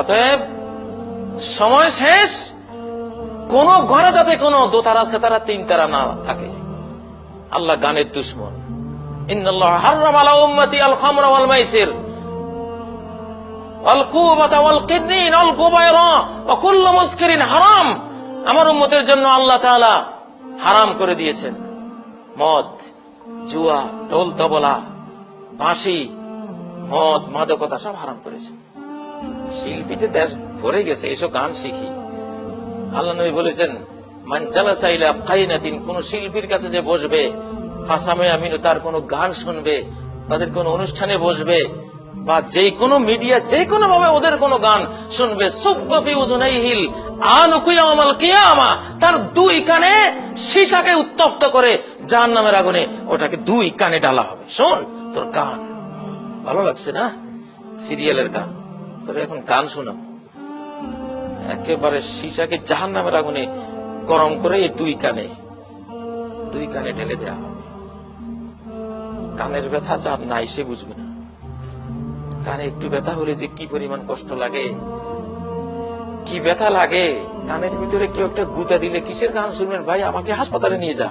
অতএব সময় শেষ, কোন ঘরে যাতে কোনো দোতারা সেতারা তিন তারা না থাকে। আল্লাহ গানের দুশ্মন। ইন্নাল্লাহা হাররামা আলা উম্মতি আল খামরা ওয়াল মাইসির ওয়াল কুবাতা ওয়াল কিদনিন ওয়াল গুবায়রা ওয়া কুল্লু মুসকিরিন হারাম। আমার উম্মতের জন্য আল্লাহ তাআলা হারাম করে দিয়েছেন মদ, জুয়া, ঢোল তবলা, বাঁশি, মদ, মাদকতা সব হারাম করেছেন। শিল্পীতে দেশ ভরে গেছে এসব গান শিখি। আল্লাহ নবী বলেছেন, মান জালাসা ইলা কাইনাতিন, কোন শিল্পীর কাছে যে বসবে, ফাসামে আমিনু, তার কোন গান শুনবে, তাদের কোন অনুষ্ঠানে বসবে, বা যে কোনো মিডিয়া যে কোনো ভাবে ওদের কোন গান শুনবে, সুব্বফি উযুনাইহিল আনুকু ইয়াউমাল কিয়ামা, তার দুই কানে সীসাকে উত্তপ্ত করে জাহান্নামের আগুনে ওটাকে দুই কানে ঢালা হবে। শোন, তোর গান ভালো লাগছে না, সিরিয়ালের গান, তোর এখন গান শোনাবো। একেবারে সীসাকে জাহান্নামের আগুনে গরম করে এই দুই কানে ঢেলে দেওয়া হবে। কানের ব্যথা যার নাই সে বুঝবে না। কানে একটু ব্যথা হলে যে কি পরিমাণ কষ্ট লাগে, কি ব্যথা লাগে। কানের ভিতরে কেউ একটা গুতা দিলে কিসের গান শুনবেন ভাই, আমাকে হাসপাতালে নিয়ে যা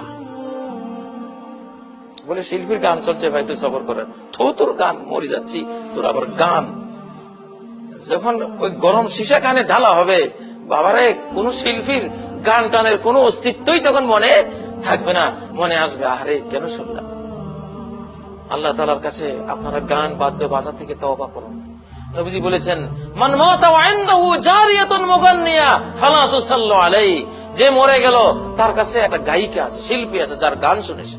বলে, শিল্পীর গান চলছে ভাই তুই সবর করে, তোর গান, মরে যাচ্ছি, তোর আবার গান। যখন ওই গরম সীসা কানে ঢালা হবে, বাবারে কোন শিল্পীর গান টানের কোন অস্তিত্বই তখন মনে থাকবে না। মনে আসবে, আরে কেন শুনলাম। আল্লাহ তাআলার কাছে আপনারা গান বাদ্য বাজার থেকে তওবা করুন। নবীজি বলেছেন, মান মাতা ওয়া ইনদাহু জারিয়াতুন মুগান্নিয়া ফালা তুসাল্লু আলাইহি, যে মরে গেল তার কাছে একটা গায়িকা আছে, শিল্পী আছে, যার গান শুনেছে,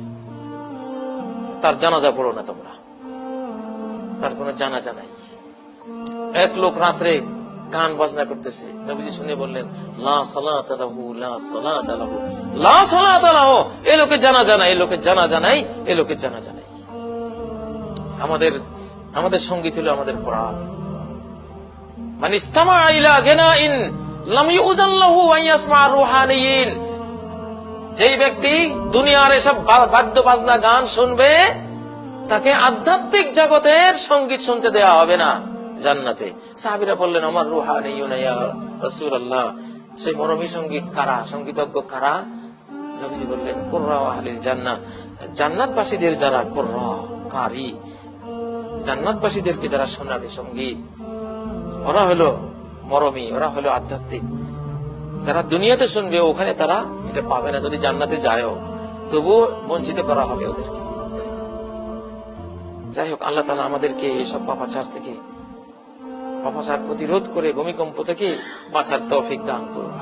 তার জানাজা পড়ো না তোমরা, তার কোনো জানাজা নাই। এক লোক রাত্রে গান বাজনা করতেছে, নবীজি শুনে বললেন, লা সালাতা লাহু লা সালাতা লাহু লা সালাতা লাহু, এই লোকের জানাজা নাই, এই লোকের জানাজা নাই, এই লোকের জানাজা নাই। আমাদের সঙ্গীত হলো আমাদের কোরআন। মান ইসতামা ইলা গিনাইন লাম ইউযান লাহু আন ইয়াসমা রুহানিয়িন, যেই ব্যক্তি দুনিয়ার এসব বাদ্য বাজনা গান শুনবে, তাকে আধ্যাত্মিক জগতের সঙ্গীত শুনতে দেয়া হবে না জান্নাতে। সাহাবীরা বললেন, আমার রুহানিয়ুন ইয়া রাসূলুল্লাহ, সেই মরমী সঙ্গীত কারা, সঙ্গীতজ্ঞ কারা? নবীজি বললেন, কুররা আহলিল জান্নাহ, জান্নাতবাসীদের যারা কুররা, কারি, জান্নাতবাসীদেরকে যারা শোনাবে সঙ্গীত, ওরা হলো মরমী, ওরা হলো আধ্যাত্মিক। যারা দুনিয়াতে শুনবে ওখানে তারা এটা পাবে না, যদি জান্নাতে যায়ও তবুও বঞ্চিত করা হবে ওদেরকে। যাই হোক, আল্লাহ তাআলা আমাদেরকে এইসব পাপাচার থেকে, পাপাচার প্রতিরোধ করে ভূমিকম্প থেকে বাঁচার তৌফিক দান করুন।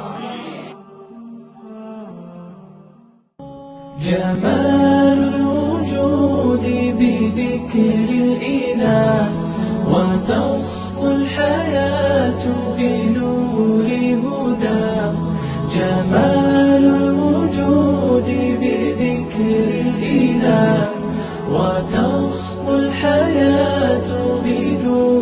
জামালুল উজুদি বিযিকরিল ইলাহ ওয়া তাসফুল হায়াতু বিনূরি হুদা। জামালুল উজুদি বিযিকরিল ইলাহ ওয়া তাসফুল হায়াতু বিনূরি